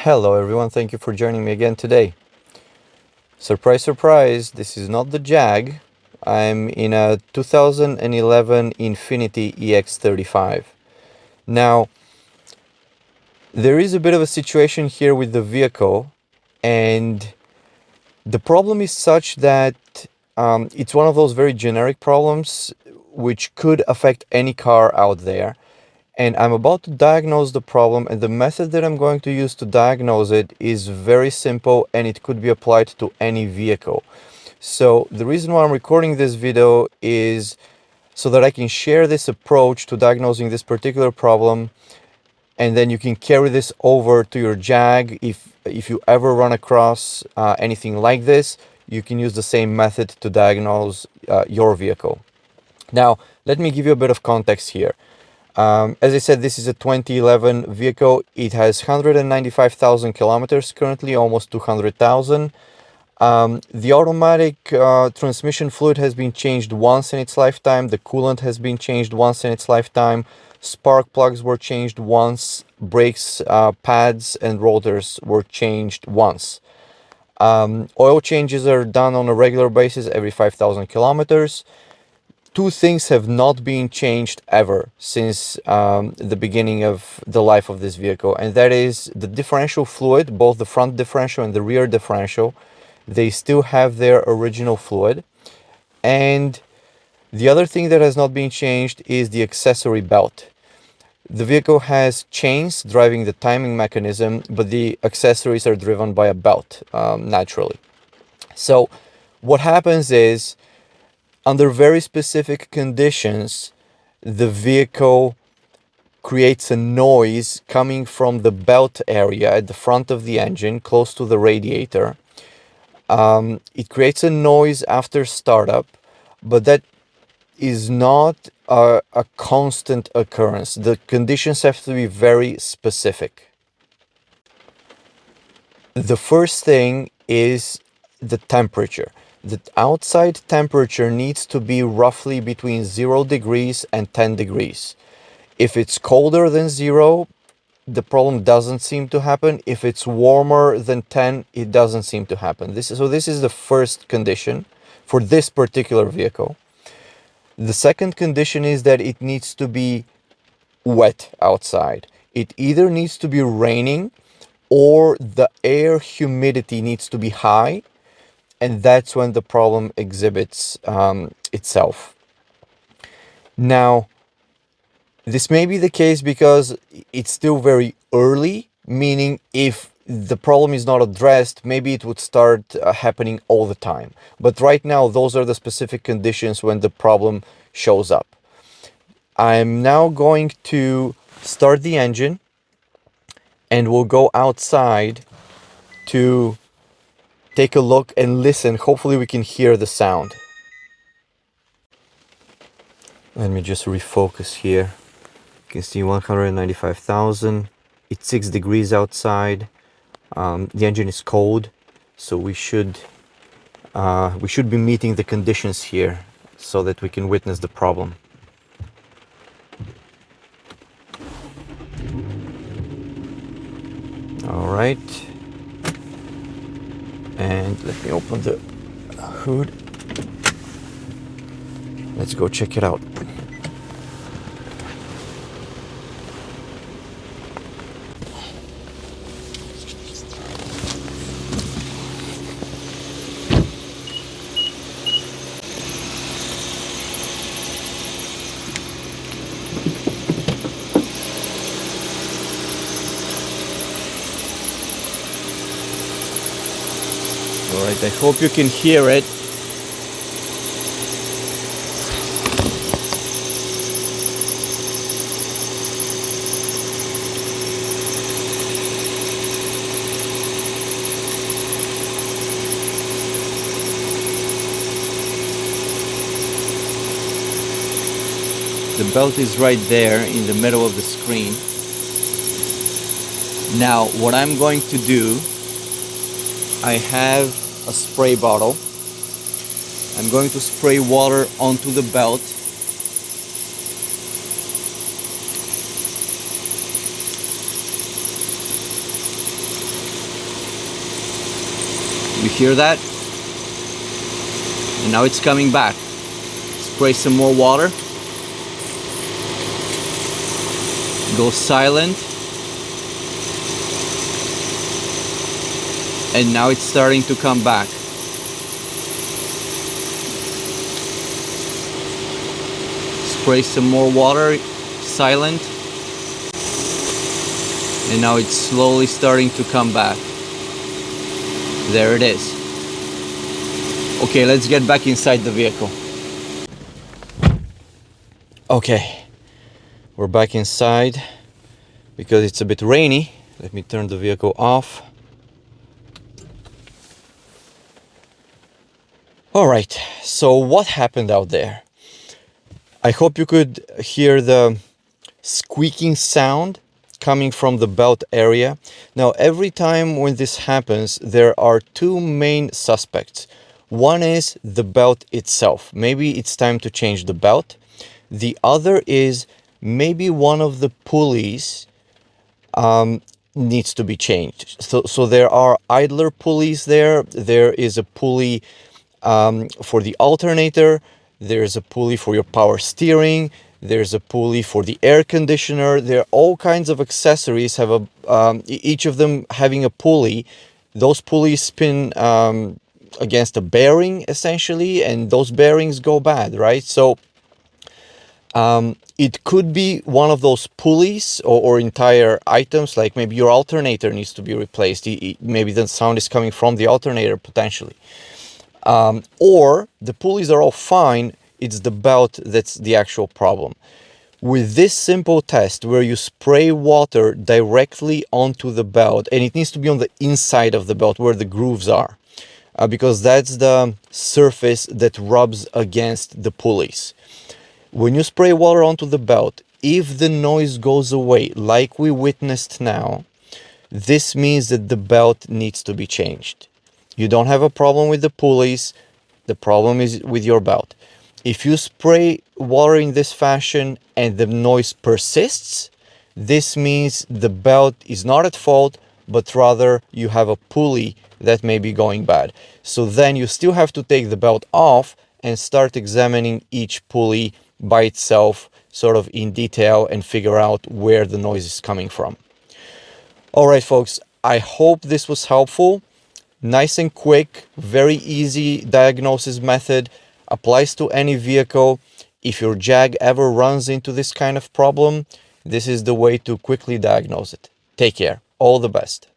Hello everyone, thank you for joining me again today. Surprise, surprise, this is not the Jag. I'm in a 2011 Infiniti EX35. Now, there is a bit of a situation here with the vehicle, and the problem is such that it's one of those very generic problems which could affect any car out there. And I'm about to diagnose the problem, and the method that I'm going to use to diagnose it is very simple, and it could be applied to any vehicle. So the reason why I'm recording this video is so that I can share this approach to diagnosing this particular problem, and then you can carry this over to your Jag. If you ever run across anything like this, you can use the same method to diagnose your vehicle. Now, let me give you a bit of context here. As I said, this is a 2011 vehicle. It has 195,000 kilometers currently, almost 200,000. The automatic transmission fluid has been changed once in its lifetime. The coolant has been changed once in its lifetime. Spark plugs were changed once. Brakes, pads, and rotors were changed once. Oil changes are done on a regular basis every 5,000 kilometers. Two things have not been changed ever since the beginning of the life of this vehicle, and that is the differential fluid, both the front differential and the rear differential. They still have their original fluid. And the other thing that has not been changed is the accessory belt. The vehicle has chains driving the timing mechanism, but the accessories are driven by a belt naturally. So what happens is, under very specific conditions, the vehicle creates a noise coming from the belt area at the front of the engine, close to the radiator. It creates a noise after startup, but that is not a constant occurrence. The conditions have to be very specific. The first thing is the temperature. The outside temperature needs to be roughly between 0 degrees and 10 degrees. If it's colder than 0, the problem doesn't seem to happen. If it's warmer than 10, it doesn't seem to happen. This is the first condition for this particular vehicle. The second condition is that it needs to be wet outside. It either needs to be raining or the air humidity needs to be high, and that's when the problem exhibits itself. Now, this may be the case because it's still very early, meaning if the problem is not addressed, maybe it would start happening all the time. But right now, those are the specific conditions when the problem shows up. I'm now going to start the engine, and we'll go outside to take a look and listen. Hopefully we can hear the sound. Let me just refocus here. You can see 195,000. It's 6 degrees outside. The engine is cold, so we should be meeting the conditions here so that we can witness the problem. All right. And let me open the hood. Let's go check it out. All right, I hope you can hear it. The belt is right there in the middle of the screen. Now, what I'm going to do, I have a spray bottle. I'm going to spray water onto the belt. You hear that? And now it's coming back. Spray some more water. Go silent. And now it's starting to come back. Spray some more water, silent. And now it's slowly starting to come back. There it is. Okay, let's get back inside the vehicle. Okay, we're back inside because it's a bit rainy. Let me turn the vehicle off. All right, so what happened out there? I hope you could hear the squeaking sound coming from the belt area. Now, every time when this happens, there are two main suspects. One is the belt itself. Maybe it's time to change the belt. The other is maybe one of the pulleys needs to be changed. So there are idler pulleys there. There is a pulley for the alternator. There's a pulley for your power steering. There's a pulley for the air conditioner. There are all kinds of accessories, have a each of them having a pulley. Those pulleys spin against a bearing essentially, and those bearings go bad, right? So it could be one of those pulleys or entire items, like maybe your alternator needs to be replaced. Maybe the sound is coming from the alternator potentially. Or the pulleys are all fine, it's the belt that's the actual problem. With this simple test where you spray water directly onto the belt, and it needs to be on the inside of the belt where the grooves are, because that's the surface that rubs against the pulleys. When you spray water onto the belt, if the noise goes away like we witnessed now, this means that the belt needs to be changed. You don't have a problem with the pulleys, the problem is with your belt. If you spray water in this fashion and the noise persists, this means the belt is not at fault, but rather you have a pulley that may be going bad. So then you still have to take the belt off and start examining each pulley by itself, sort of in detail, and figure out where the noise is coming from. All right, folks, I hope this was helpful. Nice and quick, very easy diagnosis method, applies to any vehicle. If your Jag ever runs into this kind of problem, this is the way to quickly diagnose it. Take care. All the best.